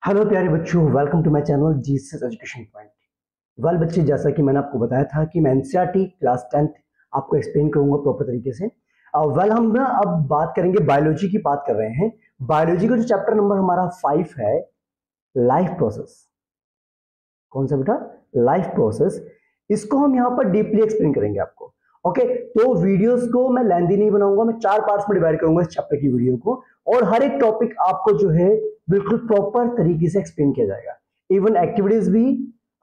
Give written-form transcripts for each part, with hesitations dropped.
Hello प्यारे बच्चों, welcome to my channel Jesus education point. Well बच्चे, जैसा कि मैंने आपको बताया था कि मैं एनसीईआरटी क्लास 10th आपको एक्सप्लेन करूंगा प्रॉपर तरीके से। हम ना अब बात करेंगे, बायोलॉजी की बात कर रहे हैं। बायोलॉजी का जो चैप्टर नंबर हमारा 5 है, लाइफ प्रोसेस। कौन सा बेटा? Life process. इसको हम यहाँ पर डीपली एक्सप्लेन करेंगे आपको। ओके, तो वीडियोस को मैं लेंथी नहीं बनाऊंगा, मैं 4 पार्ट्स में डिवाइड करूंगा इस चैप्टर की वीडियो को, और हर एक टॉपिक आपको जो है बिल्कुल प्रॉपर तरीके से एक्सप्लेन किया जाएगा। इवन एक्टिविटीज भी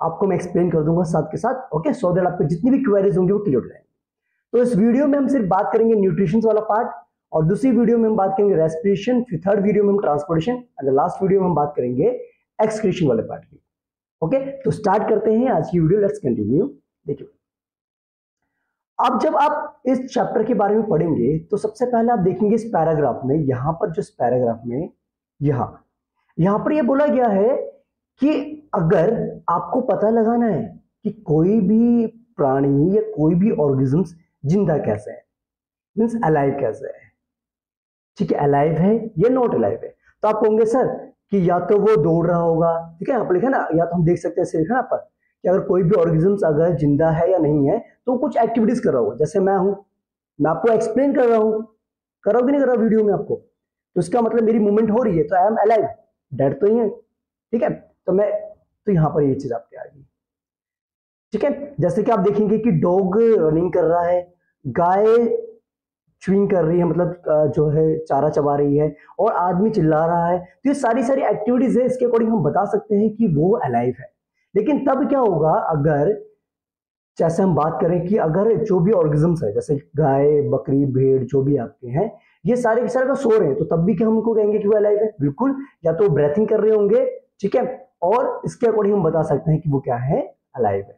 आपको मैं एक्सप्लेन कर दूंगा साथ के साथ। ओके, सो दैट आपको जितनी भी क्वेरीज होंगी वो क्लियर हो जाएंगी। तो इस वीडियो में हम सिर्फ बात करेंगे न्यूट्रिशन वाला पार्ट, और दूसरी वीडियो में हम बात करेंगे रेस्पिरेशन, फिर थर्ड वीडियो में हम ट्रांसपोर्टेशन, एंड लास्ट वीडियो में हम बात करेंगे एक्सक्रीशन वाले पार्ट की। ओके, तो स्टार्ट करते हैं आज की वीडियो। Let's continue. देखिए, अब जब आप इस चैप्टर के बारे में पढ़ेंगे तो सबसे पहले आप देखेंगे इस पैराग्राफ में, यहां पर जो इस पैराग्राफ में यहां यहां पर ये बोला गया है कि अगर आपको पता लगाना है कि कोई भी प्राणी या कोई भी ऑर्गेनिज्म जिंदा कैसे है, मींस अलाइव कैसे है। ठीक है, अलाइव है या नॉट अलाइव है। तो आप कहोगे सर कि या तो वो दौड़ रहा होगा, ठीक है, यहाँ पर लिखा ना, या तो हम देख सकते हैं ऐसे लिखा ना पर कि अगर कोई भी ऑर्गेनिज्म अगर जिंदा है या नहीं है तो कुछ एक्टिविटीज कर रहा होगा। जैसे मैं हूं, मैं आपको एक्सप्लेन कर रहा हूं, कर रहा हूं कि नहीं कर रहा वीडियो में आपको, तो इसका मतलब मेरी मूवमेंट हो रही है, तो आई एम अलाइव, डेड तो ही है। ठीक है, तो यहाँ पर ये चीज आपके आ गई। ठीक है, जैसे कि आप देखेंगे कि डॉग रनिंग कर रहा है, गाय च्युइंग कर रही है, मतलब जो है चारा चबा रही है, और आदमी चिल्ला रहा है। तो ये सारी सारी एक्टिविटीज है, इसके अकॉर्डिंग हम बता सकते हैं कि वो अलाइव है। लेकिन तब क्या होगा, अगर जैसे हम बात करें कि अगर जो भी ऑर्गेनिजम्स है, जैसे गाय, बकरी, भेड़, जो भी आपके हैं, ये सारे के सारे का सो रहे हैं, तो तब भी क्या हम उनको कहेंगे कि वो अलाइव है? बिल्कुल, या तो ब्रेथिंग कर रहे होंगे। ठीक है, और इसके अकॉर्डिंग हम बता सकते हैं कि वो क्या है, अलाइव है।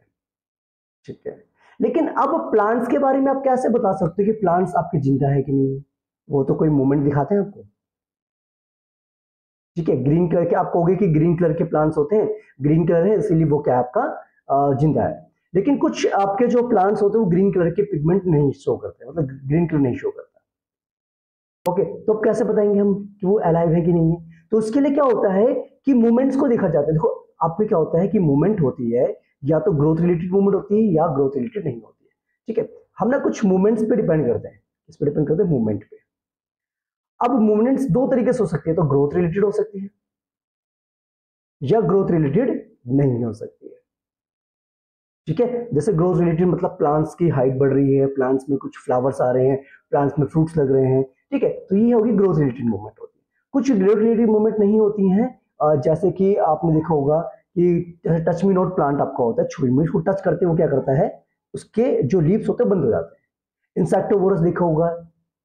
ठीक है, लेकिन अब प्लांट्स के बारे में आप कैसे बता सकते हो कि प्लांट्स आपके जिंदा है कि नहीं है? वो तो कोई मूवमेंट दिखाते हैं आपको। ठीक है, ग्रीन कलर के आप कहोगे कि ग्रीन कलर के प्लांट्स होते हैं, ग्रीन कलर है इसीलिए वो क्या आपका जिंदा है। लेकिन कुछ आपके जो प्लांट्स होते हैं वो ग्रीन कलर के पिगमेंट नहीं शो करते, मतलब ग्रीन कलर नहीं शो करता। ओके, तो अब कैसे बताएंगे हम कि वो अलाइव है कि नहीं है? तो उसके लिए क्या होता है कि मूवमेंट्स को देखा जाता है। देखो, आप में क्या होता है कि मूवमेंट होती है, या तो ग्रोथ रिलेटेड मूवमेंट होती है या ग्रोथ रिलेटेड नहीं होती है। ठीक है, हम ना कुछ मूवमेंट्स पे डिपेंड करते हैं, इस पे डिपेंड करते हैं मूवमेंट पे। अब मूवमेंट्स दो तरीके से हो सकती है, तो ग्रोथ रिलेटेड हो सकती है या ग्रोथ रिलेटेड नहीं हो सकती है। ठीक है, जैसे ग्रोथ रिलेटेड मतलब प्लांट्स की हाइट बढ़ रही है, प्लांट्स में कुछ फ्लावर्स आ रहे हैं, प्लांट्स में फ्रूट्स लग रहे हैं। ठीक है, तो ये होगी ग्रोथ रिलेटेड मूवमेंट होती है। कुछ ग्रोथ रिलेटेड मूवमेंट नहीं होती हैं, जैसे कि आपने देखा होगा कि जैसे टच मी नॉट प्लांट आपका होता है, छुई में उसको टच करते हुए क्या करता है, उसके जो लीव्स होते हैं बंद हो जाते हैं। इंसेक्टोवोरस देखा होगा,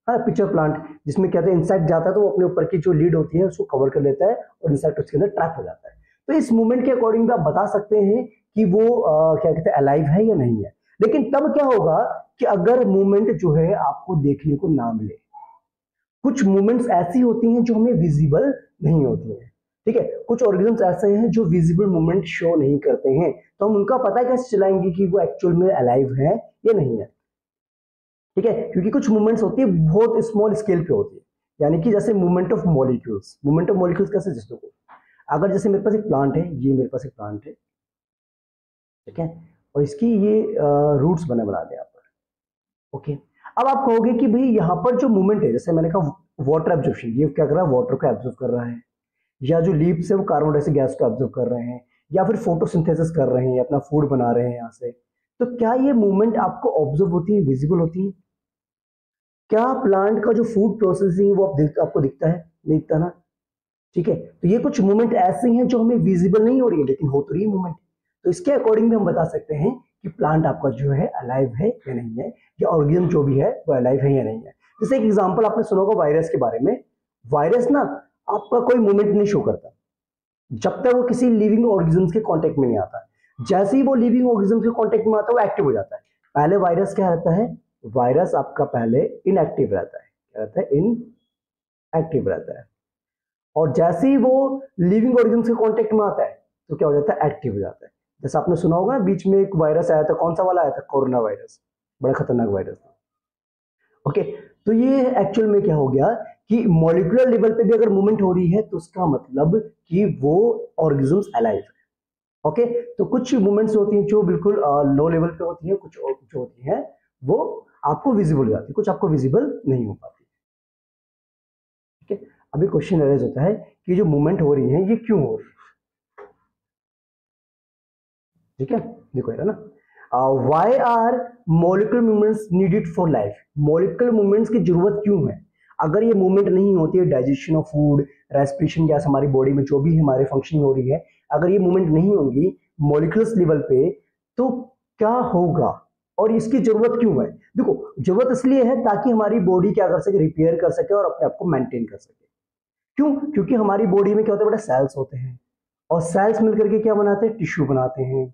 हाँ, पिक्चर प्लांट, जिसमें कहते हैं इंसेक्ट जाता है तो वो अपने ऊपर की जो लीड होती है उसको कवर कर लेता है और इंसेक्ट उसके अंदर ट्रैप हो जाता है। तो इस मूवमेंट के अकॉर्डिंग आप बता सकते हैं कि वो क्या कहते हैं, अलाइव है या नहीं है। लेकिन तब क्या होगा कि अगर मूवमेंट जो है आपको देखने को ना मिले। कुछ मूवमेंट्स ऐसी होती हैं जो हमें विजिबल नहीं होती हैं। ठीक है, कुछ ऑर्गेनिजम्स ऐसे हैं जो विजिबल मूवमेंट शो नहीं करते हैं, तो हम उनका पता कैसे चलाएंगे कि वो एक्चुअल में अलाइव है या नहीं है? ठीक है, क्योंकि कुछ मूवमेंट्स होती है बहुत स्मॉल स्केल पे होती है, यानी कि जैसे movement of molecules. Movement of molecules कैसे, जिसको अगर जैसे मेरे पास एक प्लांट है, ये मेरे पास एक प्लांट है, ठीक है, और इसकी ये रूट्स बने बना दे यहाँ पर। ओके, अब आप कहोगे कि भाई यहाँ पर जो मूवमेंट है, जैसे मैंने कहा वाटर एब्जॉर्प्शन, ये क्या कर रहा है, वाटर को एब्जॉर्ब कर रहा है, या जो लीव्स है वो कार्बन डाइऑक्साइड गैस को एब्जॉर्ब कर रहे हैं, या फिर फोटोसिंथेसिस कर रहे हैं, अपना फूड बना रहे हैं यहाँ से। तो क्या ये मूवमेंट आपको ऑब्जर्व होती है, विजिबल होती है? क्या प्लांट का जो फूड प्रोसेसिंग वो आपको दिखता है? नहीं दिखता ना। ठीक है, तो ये कुछ मूवमेंट ऐसे हैं जो हमें विजिबल नहीं हो रही है, लेकिन हो तो रही है मूवमेंट। तो इसके अकॉर्डिंग भी हम बता सकते हैं कि प्लांट आपका जो है अलाइव है या नहीं है, या ऑर्गेनिज्म जो भी है वो अलाइव है या नहीं है। जैसे एक एग्जांपल आपने सुना होगा वायरस के बारे में। वायरस ना आपका कोई मूवमेंट नहीं शो करता जब तक वो किसी लिविंग ऑर्गेनिज्म के कांटेक्ट में नहीं आता। जैसे ही वो लिविंग ऑर्गेनिज्म के कांटेक्ट में आता है वो एक्टिव हो जाता है। पहले वायरस क्या रहता है, वायरस आपका पहले इनएक्टिव रहता है। क्या रहता है? इनएक्टिव रहता है। और जैसे ही वो लिविंग ऑर्गेनिज्म के कांटेक्ट में आता है तो क्या हो जाता है, एक्टिव हो जाता है। जैसे आपने सुना होगा ना, बीच में एक वायरस आया था, कौन सा वाला आया था, कोरोना वायरस, बड़ा खतरनाक वायरस था। ओके, तो ये एक्चुअल में क्या हो गया कि मॉलिक्यूलर लेवल पे भी अगर मूवमेंट हो रही है तो उसका मतलब कि वो ऑर्गेनिजम्स अलाइव है। ओके, तो कुछ मूवमेंट्स होती हैं जो बिल्कुल लो लेवल पे होती हैं, कुछ और कुछ होती हैं वो आपको विजिबल हो जाती है, कुछ आपको विजिबल नहीं हो पाती। ठीक है, अभी क्वेश्चन अरेज होता है कि जो मूवमेंट हो रही है ये क्यों हो रही है। ठीक है, देखो है ना, why are molecular movements needed for life. Molecular movements की जरूरत क्यों है? अगर ये मूवमेंट नहीं होती है, digestion of food, respiration gas, हमारी बॉडी में जो भी हमारे फंक्शनिंग हो रही है, अगर ये मूवमेंट नहीं होगी मॉलिक्यूल्स लेवल पे तो क्या होगा और इसकी जरूरत क्यों है? देखो, जरूरत इसलिए है ताकि हमारी बॉडी क्या कर सके, रिपेयर कर सके और अपने आप को मेंटेन कर सके। क्यों? क्योंकि हमारी बॉडी में क्या होता है बेटा, सेल्स होते हैं और सेल्स मिलकर के क्या बनाते हैं, टिश्यू बनाते हैं।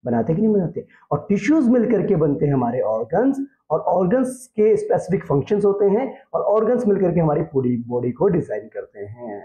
बनाते कि नहीं बनाते? और टिश्यूज मिलकर के बनते हैं हमारे ऑर्गन्स, और ऑर्गन्स के स्पेसिफिक फंक्शंस होते हैं, और ऑर्गन्स मिलकर के हमारी पूरी बॉडी को डिजाइन करते हैं।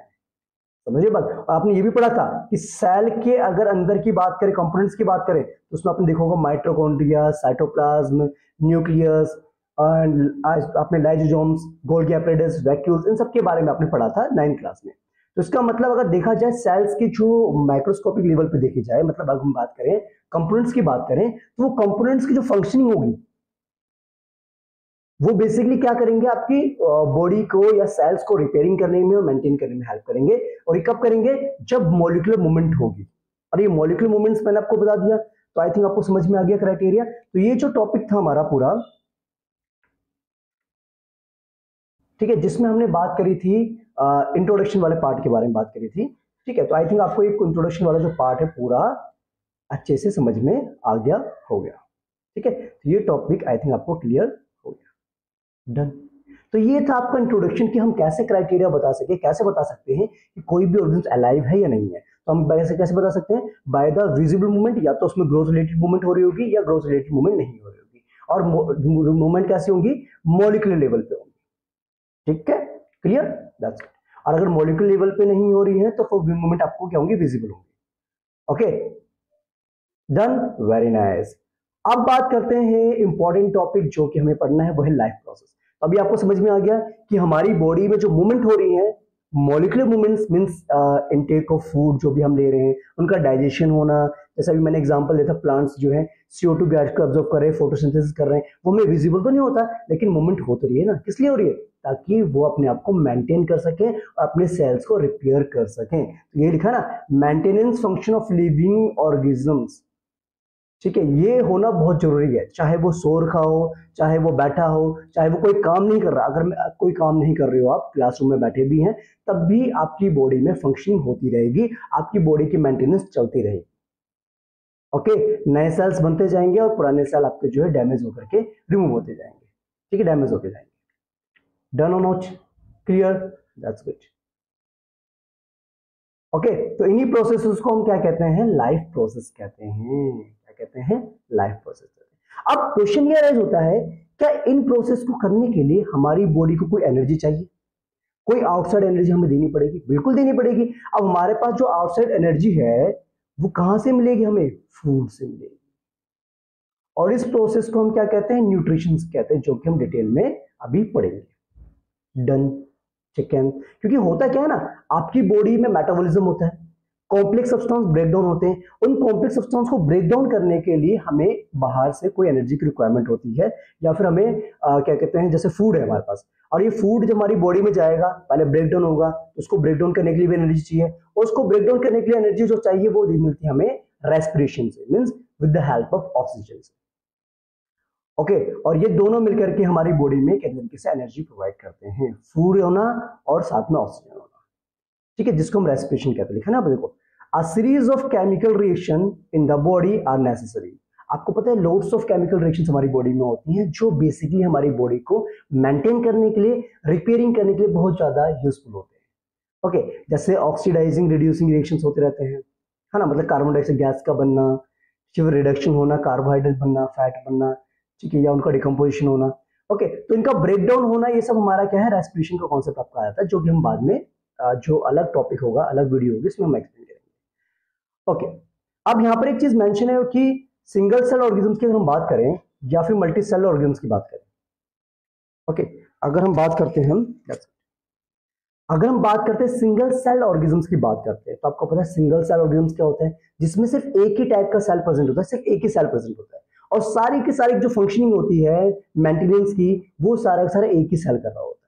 समझिए बात। और आपने ये भी पढ़ा था कि सेल के अगर अंदर की बात करें, कंपोनेंट्स की बात करें, तो उसमें आपने देखा होगा माइटोकॉन्ड्रिया, साइटोप्लाज्म, न्यूक्लियस, आपने लाइसोसोम्स, गोल्गी एपेरेटस, वैक्यूल्स, इन सब के बारे में आपने पढ़ा था 9th क्लास में। तो इसका मतलब अगर देखा जाए सेल्स की जो माइक्रोस्कोपिक लेवल पे देखी जाए, मतलब अगर हम बात करें कंपोनेंट्स की बात करें, तो वो कंपोनेंट्स की जो फंक्शनिंग होगी वो बेसिकली क्या करेंगे, आपकी बॉडी को या सेल्स को रिपेयरिंग करने में और मेंटेन करने में हेल्प करेंगे। और ये कब करेंगे? जब मॉलिक्यूलर मूवमेंट होगी। और ये मॉलिक्यूलर मूवमेंट्स मैंने आपको बता दिया, तो आई थिंक आपको समझ में आ गया क्राइटेरिया। तो ये जो टॉपिक था हमारा पूरा, ठीक है, जिसमें हमने बात करी थी इंट्रोडक्शन वाले पार्ट के बारे में बात करी थी। ठीक है, तो आई थिंक आपको एक इंट्रोडक्शन वाला जो पार्ट है पूरा अच्छे से समझ में आ गया हो गया। ठीक है, तो ये टॉपिक आई थिंक आपको क्लियर हो गया। डन। तो ये था आपका इंट्रोडक्शन कि हम कैसे क्राइटेरिया बता सके, कैसे बता सकते हैं कि कोई भी ऑर्गेनिज्म अलाइव है या नहीं है। तो हम कैसे कैसे बता सकते हैं? बाय द विजिबल मूवमेंट, या तो उसमें ग्रोथ रिलेटेड मूवमेंट हो रही होगी या ग्रोथ रिलेटेड मूवमेंट नहीं हो रही होगी। और मूवमेंट कैसी होंगी? मॉलिक्यूलर लेवल पे होंगी। ठीक है, क्लियर, दैट्स इट। और अगर मॉलिक्यूलर लेवल पे नहीं हो रही है तो फिर मूवमेंट आपको क्या होंगी? विजिबल होंगी। Okay, done, very nice. अब बात करते हैं इंपॉर्टेंट टॉपिक जो कि हमें पढ़ना है, वो है लाइफ प्रोसेस। अभी आपको समझ में आ गया कि हमारी बॉडी में जो मूवमेंट हो रही है, molecular movements means intake of food जो भी हम ले रहे हैं, उनका डाइजेशन होना। जैसे अभी मैंने एग्जांपल दिया था, प्लांट्स जो है CO2 गैस को ऑब्जर्व कर रहे हैं, फोटोसिंथेसिस कर रहे हैं, वो हमें विजिबल तो नहीं होता, लेकिन मूवमेंट हो तो रही है ना। किस लिए हो रही है? ताकि वो अपने आप को मेंटेन कर सके और अपने सेल्स को रिपेयर कर सकें। तो ये लिखा ना, maintenance function of living organisms. ठीक है, ये होना बहुत जरूरी है। चाहे वो सो रखा हो, चाहे वो बैठा हो, चाहे वो कोई काम नहीं कर रहा। अगर कोई काम नहीं कर रहे हो, आप क्लासरूम में बैठे भी हैं, तब भी आपकी बॉडी में फंक्शनिंग होती रहेगी, आपकी बॉडी की मेंटेनेंस चलती रहेगी। ओके, नए सेल्स बनते जाएंगे और पुराने सेल आपके जो है डैमेज होकर के रिमूव होते जाएंगे। ठीक है, डैमेज होते जाएंगे। डन और not? Clear, that's good. Okay, तो इन्हीं प्रोसेसेस को हम क्या कहते हैं? लाइफ प्रोसेस कहते हैं। क्या कहते हैं? लाइफ प्रोसेस कहते हैं। अब क्वेश्चन ये राइज होता है, क्या इन प्रोसेस को करने के लिए हमारी बॉडी को कोई एनर्जी चाहिए? कोई आउटसाइड एनर्जी हमें देनी पड़ेगी? बिल्कुल देनी पड़ेगी। अब हमारे पास जो आउटसाइड एनर्जी है वो कहां से मिलेगी? हमें फूड से मिलेगी। और इस प्रोसेस को हम क्या कहते हैं? न्यूट्रिशन कहते हैं, जो कि हम डिटेल में अभी पढ़ेंगे। Done, chicken. क्योंकि होता क्या है ना, आपकी बॉडी में मेटाबॉलिज्म होता है, कॉम्प्लेक्स सब्सटेंस ब्रेक डाउन होते हैं। उन कॉम्प्लेक्स सब्सटेंस को ब्रेक डाउन करने के लिए हमें बाहर से कोई एनर्जी की रिक्वायरमेंट होती है, या फिर हमें क्या कहते हैं, जैसे फूड है हमारे पास, और ये फूड जब हमारी बॉडी में जाएगा, पहले ब्रेक डाउन होगा, तो उसको ब्रेक डाउन करने के लिए भी एनर्जी चाहिए, और उसको ब्रेक डाउन करने के लिए एनर्जी जो चाहिए वो मिलती है हमें रेस्पिरेशन से, means with the help of oxygen से। ओके, और ये दोनों मिलकर के हमारी बॉडी में एक तरीके से एनर्जी प्रोवाइड करते हैं, फूड होना और साथ में ऑक्सीजन होना। ठीक है, जिसको हम रेस्पिरेशन कहते हैं। लिखा ना, देखो, a series of chemical reaction in the body are necessary. आपको पता है लोड्स ऑफ केमिकल रिएक्शंस हमारी बॉडी में होती हैं, जो बेसिकली हमारी बॉडी को मेंटेन करने के लिए, रिपेयरिंग करने के लिए बहुत ज्यादा यूजफुल होते हैं। ओके, जैसे ऑक्सीडाइजिंग रिड्यूसिंग रिएक्शंस होते रहते हैं, है ना, मतलब कार्बन डाइऑक्साइड गैस का बनना, शुगर रिडक्शन होना, कार्बोहाइड्रेट बनना, फैट बनना, ठीक है, या उनका डिकम्पोजिशन होना। ओके, तो इनका ब्रेकडाउन होना, ये सब हमारा क्या है? रेस्पिरेशन का कॉन्सेप्ट आपका आया था, जो कि हम बाद में जो अलग टॉपिक होगा, अलग वीडियो होगी, इसमें हम एक्सप्लेन करेंगे। ओके, अब यहाँ पर एक चीज मेंशन है कि सिंगल सेल ऑर्गेनिजम्स की अगर हम बात करें या फिर मल्टी सेल ऑर्गेनिजम्स की बात करें। ओके, अगर हम बात करते हैं, अगर हम बात करते हैं सिंगल सेल ऑर्गेनिजम्स की बात करते हैं, तो आपको पता है सिंगल सेल ऑर्गेनिजम्स क्या होता है, जिसमें सिर्फ एक ही टाइप का सेल प्रेजेंट होता है, सिर्फ एक ही सेल प्रेजेंट होता है, और सारी की सारी जो फंक्शनिंग होती है मेंटेनेंस की, वो सारा का सारा एक ही सेल कर रहा होता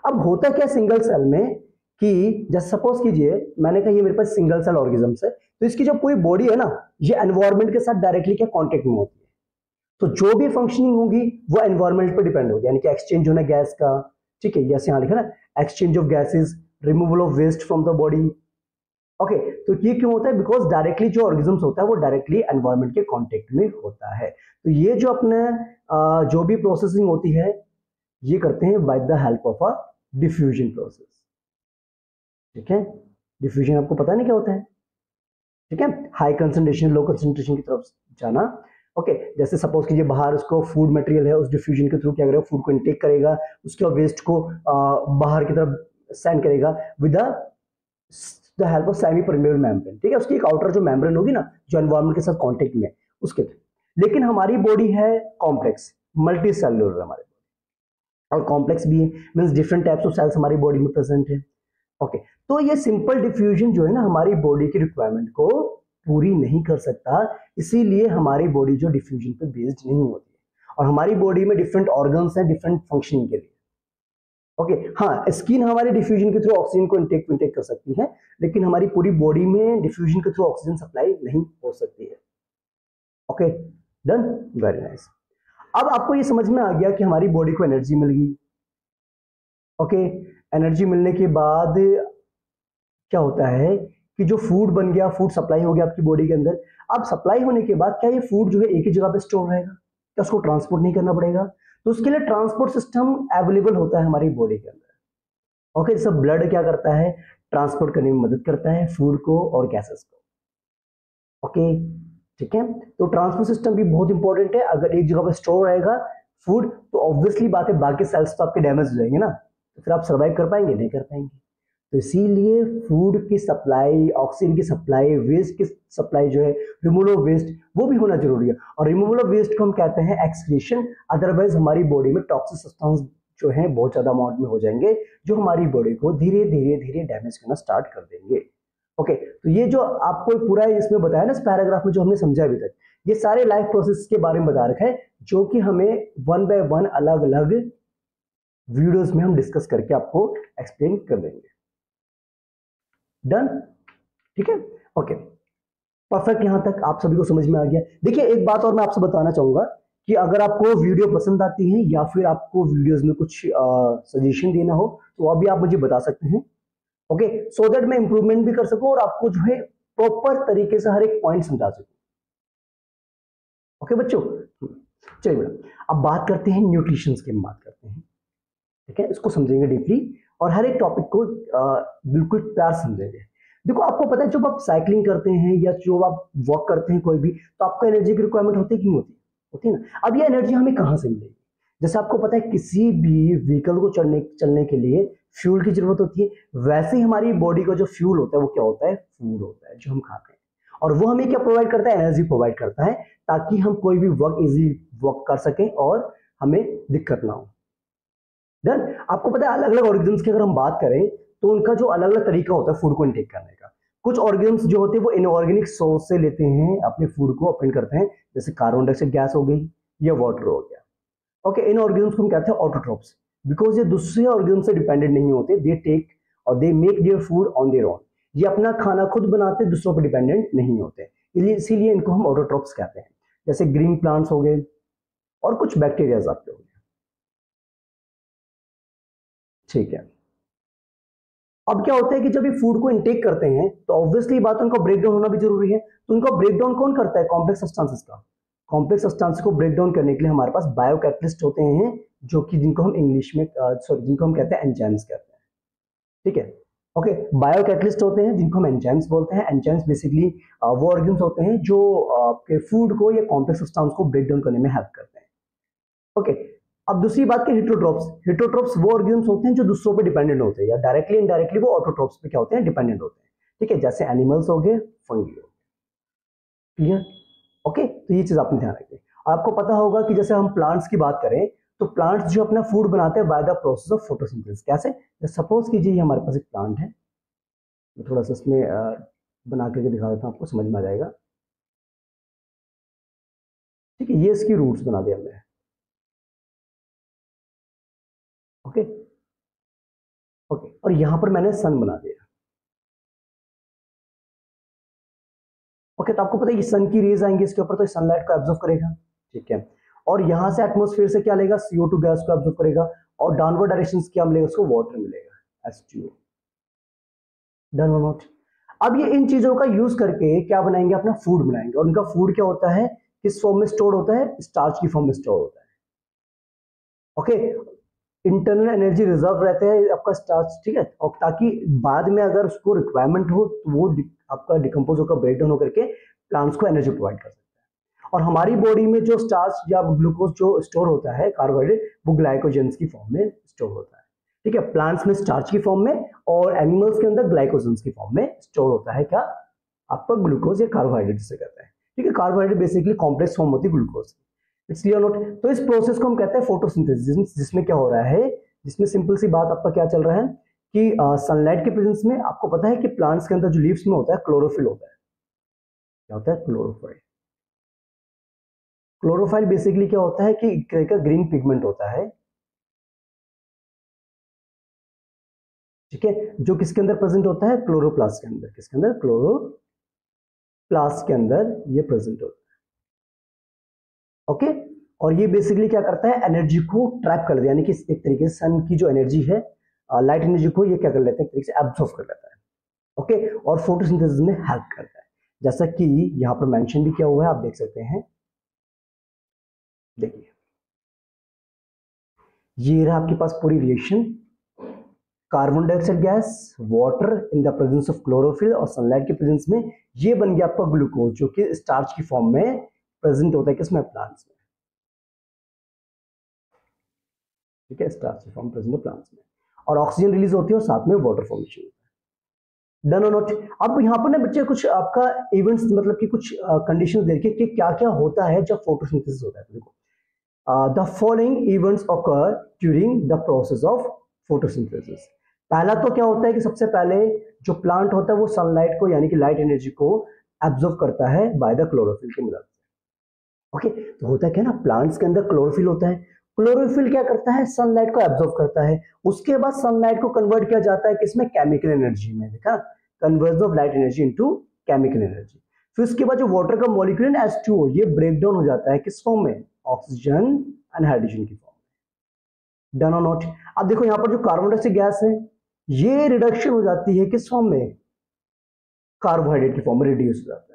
है। अब होता क्या सिंगल सेल में कि जैसे सपोज कीजिए मैंने कहा ये मेरे पास सिंगल सेल ऑर्गेनिजम्स है, तो इसकी जो पूरी बॉडी है ना, ये एनवायरमेंट के साथ डायरेक्टली क्या कांटेक्ट में होती है, तो जो भी फंक्शनिंग होगी वो एनवायरमेंट पर डिपेंड होगी, यानी कि एक्सचेंज होना गैस का, ठीक है, जैसे यहाँ लिखा ना, exchange of gases, removal of waste from the body. Okay, तो ये क्यों होता है, बिकॉज डायरेक्टली जो ऑर्गेनिजम्स होता है वो डायरेक्टली एनवायरमेंट के कांटेक्ट में होता है। तो ये जो अपने जो भी प्रोसेसिंग होती है ये करते हैं by the help of a diffusion process. ठीक है, डिफ्यूजन आपको पता नहीं क्या होता है, ठीक है, हाई कंसंट्रेशन लो कंसंट्रेशन की तरफ जाना। ओके, जैसे सपोज कीजिए बाहर उसको फूड मटेरियल है, उस डिफ्यूजन के थ्रू क्या करेगा, फूड को इनटेक करेगा, उसके वेस्ट को बाहर की तरफ सेंड करेगा with the help of semi permeable membrane. ठीक है, उसकी एक आउटर जो मेम्ब्रेन होगी ना, जो एनवायरमेंट के साथ कांटेक्ट में, उसके थ्रू। लेकिन हमारी बॉडी है कॉम्प्लेक्स, मल्टी सेलुलर हमारे, और कॉम्प्लेक्स भी है, means different types of cells हमारी बॉडी में प्रेजेंट है। ओके, तो ये सिंपल डिफ्यूजन जो है ना हमारी बॉडी की रिक्वायरमेंट को पूरी नहीं कर सकता, इसीलिए हमारी बॉडी जो डिफ्यूजन पे बेस्ड नहीं होती है, और हमारी बॉडी में डिफरेंट ऑर्गन्स हैं डिफरेंट फंक्शनिंग के लिए। ओके, हाँ, स्किन हमारे डिफ्यूजन के थ्रू ऑक्सीजन को इंटेक कर सकती है, लेकिन हमारी पूरी बॉडी में डिफ्यूजन के थ्रू ऑक्सीजन सप्लाई नहीं हो सकती है। Okay, done, very nice. अब आपको ये समझ में आ गया कि हमारी बॉडी को एनर्जी मिल गई। ओके, एनर्जी मिलने के बाद क्या होता है कि जो फूड बन गया, फूड सप्लाई हो गया आपकी बॉडी के अंदर। अब सप्लाई होने के बाद क्या ये फूड जो है एक ही जगह पे स्टोर रहेगा, क्या उसको ट्रांसपोर्ट नहीं करना पड़ेगा? तो उसके लिए ट्रांसपोर्ट सिस्टम अवेलेबल होता है हमारी बॉडी के अंदर। ओके, जैसे ब्लड क्या करता है, ट्रांसपोर्ट करने में मदद करता है फूड को और गैसेस को। ओके, ठीक है, तो ट्रांसपोर्ट सिस्टम भी बहुत इंपॉर्टेंट है। अगर एक जगह पे स्टोर रहेगा फूड, तो ऑब्वियसली बात है बाकी सेल्स तो आपके डैमेज हो जाएंगे ना, तो फिर आप सर्वाइव कर पाएंगे? नहीं कर पाएंगे। तो इसीलिए फूड की सप्लाई, ऑक्सीजन की सप्लाई, वेस्ट की सप्लाई जो है, रिमूवल ऑफ वेस्ट, वो भी होना जरूरी है। और रिमूवल ऑफ वेस्ट को हम कहते हैं एक्सक्रीशन, अदरवाइज हमारी बॉडी में टॉक्सिक सब्सटेंस जो है बहुत ज्यादा अमाउंट में हो जाएंगे, जो हमारी बॉडी को धीरे धीरे धीरे डैमेज करना स्टार्ट कर देंगे। ओके, तो ये जो आपको पूरा इसमें बताया ना इस पैराग्राफ में, जो हमने समझा अभी तक, ये सारे लाइफ प्रोसेस के बारे में बता रखा है, जो कि हमें वन बाय वन अलग अलग वीडियोस में हम डिस्कस करके आपको एक्सप्लेन कर देंगे। डन, ठीक है, ओके, परफेक्ट। यहां तक आप सभी को समझ में आ गया। देखिए एक बात और मैं आपसे बताना चाहूंगा कि अगर आपको वीडियो पसंद आती है या फिर आपको वीडियोस में कुछ सजेशन देना हो, तो अभी आप मुझे बता सकते हैं। ओके, सो दैट मैं इंप्रूवमेंट भी कर सकूं और आपको जो है प्रॉपर तरीके से हर एक पॉइंट समझा सकूं। ओके बच्चों, चलिए बेटा, अब बात करते हैं न्यूट्रिशन की, बात करते हैं, ठीक है, इसको समझेंगे डीपली और हर एक टॉपिक को बिल्कुल प्यार समझेंगे। देखो आपको पता है जब आप साइकिलिंग करते हैं या जो आप वॉक करते हैं कोई भी, तो आपको एनर्जी की रिक्वायरमेंट होती है कि नहीं होती? होती है ना। अब ये एनर्जी हमें कहाँ से मिलेगी? जैसे आपको पता है किसी भी व्हीकल को चलने के लिए फ्यूल की जरूरत होती है, वैसे ही हमारी बॉडी का जो फ्यूल होता है वो क्या होता है? फूड होता है जो हम खाते हैं। और वो हमें क्या प्रोवाइड करता है? एनर्जी प्रोवाइड करता है, ताकि हम कोई भी वर्क इजी वर्क कर सकें और हमें दिक्कत ना हो। डन। आपको पता है अलग अलग ऑर्गेनिज्म्स की अगर हम बात करें तो उनका जो अलग अलग तरीका होता है फूड को इनटेक करने का। कुछ ऑर्गेनिज्म्स जो होते हैं वो इनऑर्गेनिक सोर्स से लेते हैं अपने फूड को, ओपन करते हैं, जैसे कार्बन डाइऑक्साइड गैस हो गई या वाटर हो गया। ओके, इन ऑर्गेनिज्म्स को हम कहते हैं ऑटोट्रोप्स, बिकॉज ये दूसरे ऑर्गेनिज्म से डिपेंडेंट नहीं होते, दे टेक और they make their food on their own. ये अपना खाना खुद बनाते, दूसरों पर डिपेंडेंट नहीं होते, इसीलिए इनको हम ऑटोट्रोप्स कहते हैं। जैसे ग्रीन प्लांट्स हो गए और कुछ बैक्टीरियाज आपके हो गए, ठीक है। अब क्या होता है कि जब ये फूड को इनटेक करते हैं तो ऑब्वियसली बात है उनका ब्रेकडाउन होना भी जरूरी है। तो उनका ब्रेकडाउन कौन करता है? कॉम्प्लेक्स सब्सटेंसेस का। कॉम्प्लेक्स सब्सटेंसेस को ब्रेक डाउन करने के लिए हमारे पास बायोकैटलिस्ट होते हैं, जो कि जिनको हम इंग्लिश में जिनको हम कहते हैं एंजाइम्स कहते हैं, ठीक है। ओके, बायोकैटलिस्ट होते हैं जिनको हम एंजाइम्स बोलते हैं। एंजाइम्स बेसिकली वो ऑर्गेन्स होते हैं जो आपके फूड को या कॉम्प्लेक्स सब्सटेंस को ब्रेक डाउन करने में हेल्प करते हैं। ओके, अब दूसरी बात की हेटेरोट्रोप्स। हेटेरोट्रोप्स वो ऑर्गेन्स होते हैं जो दूसरों पे डिपेंडेंट होते हैं, या डायरेक्टली इनडायरेक्टली वो ऑटोट्रोप्स पे क्या होते हैं? डिपेंडेंट होते हैं, ठीक है, जैसे एनिमल्स हो गए, फंगी हो गए। क्लियर? ओके, तो ये चीज आपने ध्यान रखिए। आपको पता होगा कि जैसे हम प्लांट्स की बात करें तो प्लांट्स जो अपना फूड बनाते हैं by the process of photosynthesis. कैसे? सपोज कीजिए ये हमारे पास एक प्लांट है, मैं थोड़ा सा इसमें बना करके दिखा देता हूँ, आपको समझ में आ जाएगा। ठीक है, ये इसकी रूट्स बना दिया हमने। ओके ओके, और यहां पर मैंने सन बना दिया। ओके, तो आपको पता है कि सन की रेज आएंगी इसके ऊपर, तो सनलाइट को एब्जॉर्ब करेगा। ठीक है, और यहां से एटमॉस्फेयर से क्या लेगा? CO2 गैस को एब्जॉर्ब करेगा, और डाउनवर्ड डायरेक्शन क्या मिलेगा उसको? वाटर मिलेगा, H2O। डन और नॉट? अब ये इन चीजों का यूज करके क्या बनाएंगे? अपना फूड बनाएंगे। और उनका फूड क्या होता है? किस फॉर्म में स्टोर होता है? स्टार्च की फॉर्म में स्टोर होता है। ओके, इंटरनल एनर्जी रिजर्व रहते हैं आपका स्टार्च। ठीक है, और ताकि बाद में अगर उसको रिक्वायरमेंट हो तो वो आपका डिकम्पोज होकर ब्रेक डाउन होकर के प्लांट्स को एनर्जी प्रोवाइड कर सकता है। और हमारी बॉडी में जो स्टार्च या ग्लूकोज जो स्टोर होता है, कार्बोहाइड्रेट, वो ग्लाइकोजेंस की फॉर्म में स्टोर होता है। ठीक है, प्लांट्स में स्टार्च की फॉर्म में, और एनिमल्स के अंदर ग्लाइकोजेंस की फॉर्म में स्टोर होता है क्या? आपका ग्लूकोज या कार्बोहाइड्रेट जिसे कहते हैं। ठीक है, कार्बोहाइड्रेट बेसिकली कॉम्प्लेक्स फॉर्म होती है ग्लूकोज। It's clear note? तो इस प्रोसेस को हम कहते हैं फोटोसिंथेसिस, जिसमें क्या हो रहा है, जिसमें सिंपल सी बात आपका क्या चल रहा है कि सनलाइट के प्रेजेंस में आपको पता है कि प्लांट्स के अंदर जो लीव्स में होता है क्लोरोफिल होता है। क्या होता है? क्लोरोफाइल। क्लोरोफाइल बेसिकली क्या होता है कि एक तरह का ग्रीन पिगमेंट होता है। ठीक है, जो किसके अंदर प्रेजेंट होता है? क्लोरोप्लास्ट के अंदर। किसके अंदर? क्लोरोप्लास्ट के अंदर ये प्रेजेंट होता है। ओके, और ये बेसिकली क्या करता है? एनर्जी को ट्रैप कर दिया, यानी कि एक तरीके से सन की जो एनर्जी है, लाइट एनर्जी को ये क्या कर लेते हैं? एक तरीके से एब्जॉर्ब कर लेता है। ओके, और फोटोसिंथेसिस में हेल्प करता है, जैसा कि यहां पर मेंशन भी किया हुआ है, आप देख सकते हैं। देखिए, ये रहा आपके पास पूरी reaction. Carbon dioxide gas, water in the presence of chlorophyll, और सनलाइट के प्रेजेंस में ये बन गया आपका ग्लूकोज, जो कि स्टार्च की फॉर्म में प्रेजेंट होता है किसमें? प्लांट्स में। ठीक है, स्टार्च की फॉर्म प्रेजेंट है प्लांट्स में, और ऑक्सीजन रिलीज होती है और साथ में वाटर फॉर्मेशन होता है। डन और नॉट? अब यहाँ पर ना बच्चे कुछ आपका इवेंट्स, मतलब कि कुछ कंडीशंस देखिए कि क्या क्या होता है जब फोटोसिंथेसिस होता है। देखो, the following events occur during the process of photosynthesis. पहला तो क्या होता है कि सबसे पहले जो प्लांट होता है वो सनलाइट को, यानी कि लाइट एनर्जी को एब्जॉर्ब करता है बाय द क्लोरोफिल की मदद से। ओके, तो होता है क्या ना, प्लांट्स के अंदर क्लोरोफिल होता है। क्लोरोफिल क्या करता है? सनलाइट को एब्जॉर्ब करता है। उसके बाद सनलाइट को कन्वर्ट किया जाता है किसमें? केमिकल एनर्जी में। देखा, conversion of light energy into chemical energy. फिर उसके बाद जो वाटर का मॉलिक्यूल है H2O, ये ब्रेक डाउन हो जाता है किस फॉर्म में? ऑक्सीजन एंड हाइड्रोजन की फॉर्म में। डन और नॉट? अब देखो यहाँ पर जो कार्बन डाइऑक्साइड गैस है, ये रिडक्शन हो जाती है किस फॉर्म में? कार्बोहाइड्रेट की फॉर्म में रिड्यूस हो जाता है।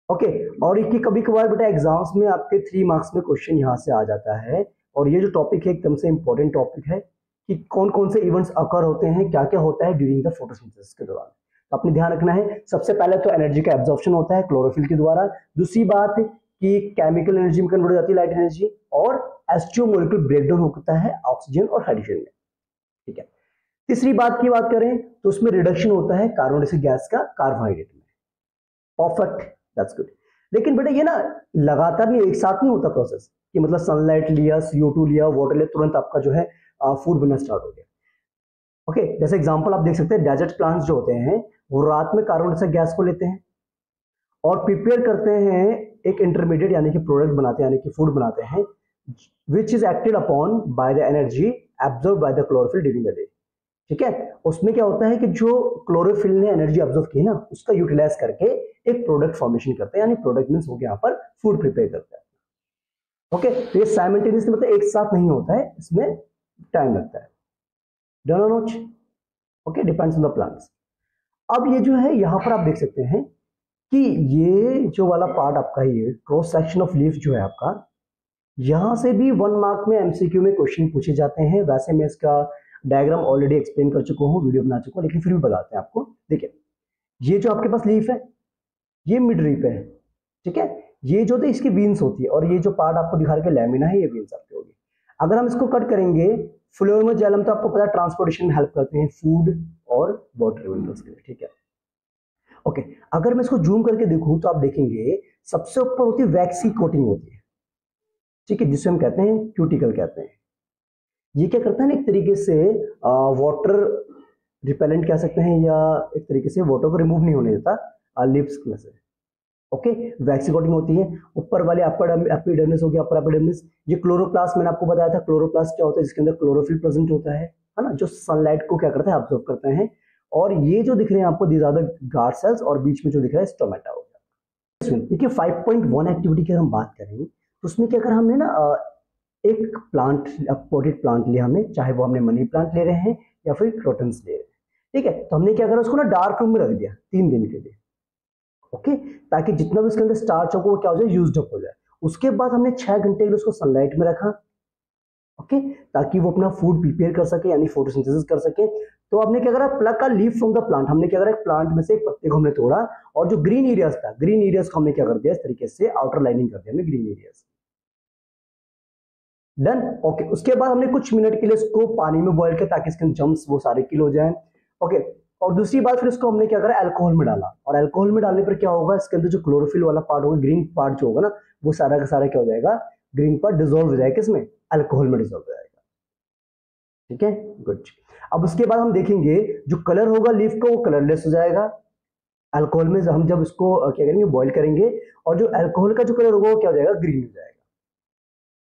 ओके, और ये कभी कभार बेटा एग्जाम्स में आपके 3 मार्क्स में क्वेश्चन यहाँ से आ जाता है। और ये जो टॉपिक है एकदम से इंपॉर्टेंट टॉपिक है कि कौन कौन से इवेंट्स अकर होते हैं, क्या क्या होता है ड्यूरिंग द फोटोसिंथेसिस के दौरान। तो अपने ध्यान रखना है, सबसे पहले तो एनर्जी का एब्जॉर्प्शन होता है क्लोरोफिल के द्वारा। दूसरी बात कि केमिकल एनर्जी में कन्वर्ट हो जाती है लाइट एनर्जी, और H2O मॉलिक्यूल ब्रेकडाउन होता है ऑक्सीजन और हाइड्रोजन में। ठीक है, तीसरी बात की बात करें तो उसमें रिडक्शन होता है कार्बन डाइऑक्साइड गैस का कार्बोहाइड्रेट में। Perfect, that's good. लेकिन बेटा ये ना लगातार नहीं, एक साथ नहीं होता प्रोसेस कि मतलब सनलाइट लिया, CO2 लिया, वाटर लिया, तुरंत आपका जो है फूड बनना स्टार्ट हो गया। ओके, जैसे एग्जांपल आप देख सकते हैं, डेजर्ट प्लांट्स जो होते हैं वो रात में कार्बन डाइऑक्साइड गैस को लेते हैं और प्रिपेयर करते हैं एक इंटरमीडिएट, यानी कि प्रोडक्ट बनाते हैं, यानी कि फूड बनाते हैं, which is acted upon by the energy absorb by the chlorophyll during the day. ठीक है, उसमें क्या होता है कि जो क्लोरोफिल ने एनर्जी ऑब्जर्व की ना, उसका यूटिलाइज करके एक प्रोडक्ट फॉर्मेशन करते हैं, यानी प्रोडक्ट मींस हो गया यहाँ पर फूड प्रिपेयर करता है। ओके, तो ये साइमल्टेनियसली मतलब एक साथ नहीं होता है, इसमें टाइम लगता है। डन और not? Okay, depends on the plants. अब ये जो है यहाँ पर आप देख सकते हैं कि ये जो वाला पार्ट आपका, ये क्रॉस सेक्शन ऑफ लीफ जो है आपका, यहां से भी 1 मार्क में MCQ में क्वेश्चन पूछे जाते हैं। वैसे मैं इसका डायग्राम ऑलरेडी एक्सप्लेन कर चुका हूँ, वीडियो बना चुका हूँ, लेकिन फिर भी बताते हैं आपको। देखिए, ये जो आपके पास लीफ है, ये मिड लीफ है। ठीक है, ये जो थे इसकी बीन्स होती है, और ये जो पार्ट आपको दिखा रहे लैमिना है, ये बीन्स आपकी होगी। अगर हम इसको कट करेंगे, फ्लोएम और जाइलम तो आपको पता है ट्रांसपोर्टेशन में हेल्प करते हैं फूड और वाटर मिनरल्स के लिए। ठीक है, ओके, अगर मैं इसको जूम करके देखूं तो आप देखेंगे सबसे ऊपर होती है वैक्स की कोटिंग होती है। ठीक है, जिसे हम कहते हैं क्यूटिकल कहते हैं। ये क्या करता है ना, एक तरीके से वाटर रिपेलेंट कह सकते हैं, या एक तरीके से वाटर को रिमूव नहीं होने देता लिप्स में से। ओके, वैक्सी कोटिंग होती है। ऊपर वाले अपर एपिडर्मिस हो गया, अपर एपिडर्मिस। ये क्लोरोप्लास्ट मैंने आपको बताया था, क्लोरोप्लास्ट क्या होता है, जिसके अंदर क्लोरोफिल प्रेजेंट होता है ना, जो सनलाइट को क्या करता है, ऑब्जर्व करते हैं। और ये जो दिख रहे हैं आपको, these are the guard cells, और बीच में जो दिख रहा है स्टोमेटा हो गया। देखिए 5.1 एक्टिविटी की हम बात करें तो उसमें क्या कर हमने ना एक प्लांट, पॉटेड प्लांट लिया हमने, चाहे वो हमने मनी प्लांट ले रहे हैं या फिर क्रोटन्स ले रहे हैं। ठीक है, तो हमने क्या करा, उसको ना डार्क रूम में रख दिया 3 दिन के लिए। ओके, ताकि जितना भी उसके अंदर स्टार्च होगा वो क्या हो जाए, यूज्ड अप हो जाए। उसके बाद हमने 6 घंटे के लिए उसको सनलाइट में रखा। ओके, ताकि वो अपना फूड प्रिपेयर कर सके, यानी फोटोसिंथेसिस कर सके। तो हमने क्या करा, प्लग का लीफ फ्रॉम द प्लांट, हमने क्या करा, एक प्लांट में से एक पत्ते को हमने तोड़ा, और जो ग्रीन एरियाज था, ग्रीन एरियाज को हमने क्या कर दिया, इस तरीके से आउटर लाइनिंग कर दिया हमने ग्रीन एरियाज। डन। ओके, उसके बाद हमने कुछ मिनट के लिए इसको पानी में बॉईल किया, ताकि इसके जम्स वो सारे किल हो जाए। ओके, और दूसरी बात, फिर इसको हमने क्या करा, अल्कोहल में डाला, और अल्कोहल में डालने पर क्या होगा, इसके अंदर जो क्लोरोफिल वाला पार्ट होगा, ग्रीन पार्ट जो होगा ना, वो सारा का सारा क्या हो जाएगा, ग्रीन पार्ट डिसॉल्व हो जाएगा, किसमें, अल्कोहल में डिसॉल्व हो जाएगा। ठीक है, गुड। अब उसके बाद हम देखेंगे जो कलर होगा लीफ का, वो कलरलेस हो जाएगा अल्कोहल में। हम जब इसको क्या करेंगे, बॉईल करेंगे, और जो अल्कोहल का जो कलर होगा वो क्या हो जाएगा, ग्रीन हो जाएगा।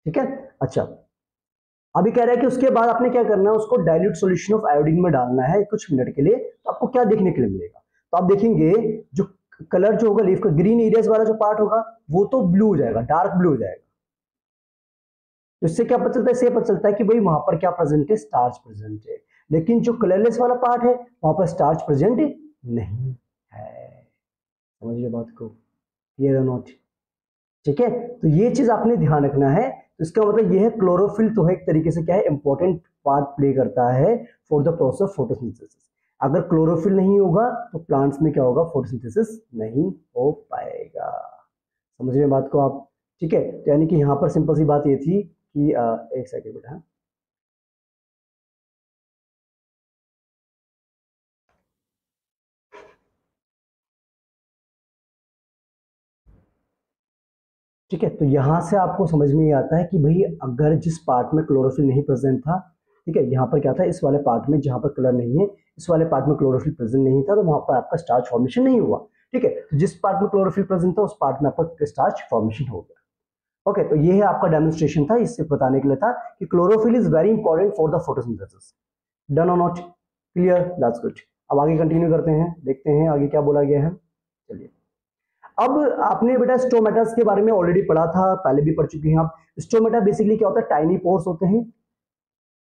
ठीक है, अच्छा, अभी कह रहा है कि उसके बाद आपने क्या करना है, उसको डाइल्यूट सॉल्यूशन ऑफ आयोडीन में डालना है कुछ मिनट के लिए। तो आपको क्या देखने के लिए मिलेगा, तो आप देखेंगे जो कलर जो होगा लीफ का, ग्रीन एरियाज वाला जो पार्ट होगा वो तो ब्लू हो जाएगा, डार्क ब्लू हो जाएगा। तो इससे क्या पता चलता है, इससे पता चलता है कि भाई वहां पर क्या प्रेजेंट है, स्टार्च प्रेजेंट है। लेकिन जो कलरलेस वाला पार्ट है वहां पर स्टार्च प्रेजेंट नहीं है। समझिए बात को, क्लियर और नॉट। ठीक है, तो ये चीज आपने ध्यान रखना है। तो इसका मतलब ये है, क्लोरोफिल तो है एक तरीके से क्या है, इंपॉर्टेंट पार्ट प्ले करता है for the process of photosynthesis. अगर क्लोरोफिल नहीं होगा तो प्लांट्स में क्या होगा, फोटोसिंथेसिस नहीं हो पाएगा। समझ रहे बात को आप। ठीक है, तो यानी कि यहाँ पर सिंपल सी बात ये थी कि एक सेकेंड बेटा, ठीक है, तो यहां से आपको समझ में आता है कि भाई अगर जिस पार्ट में क्लोरोफिल नहीं प्रेजेंट था, ठीक है, यहाँ पर क्या था, इस वाले पार्ट में जहां पर कलर नहीं है, इस वाले पार्ट में क्लोरोफिल प्रेजेंट नहीं था, तो वहां पर आपका स्टार्च फॉर्मेशन नहीं हुआ। ठीक है, तो जिस पार्ट में क्लोरोफिल प्रेजेंट था उस पार्ट में आपका स्टार्च फॉर्मेशन हो गया। ओके, तो ये है आपका डेमोन्स्ट्रेशन था, इससे बताने के लिए था कि chlorophyll is very important for the photosynthesis. Done और नॉट, क्लियर, दैट्स गुड। अब आगे कंटिन्यू करते हैं, देखते हैं आगे क्या बोला गया है। चलिए, अब आपने बेटा स्टोमेटास के बारे में ऑलरेडी पढ़ा था, पहले भी पढ़ चुके हैं आप। स्टोमेटा बेसिकली क्या होता है, टाइनी पोर्स होते हैं।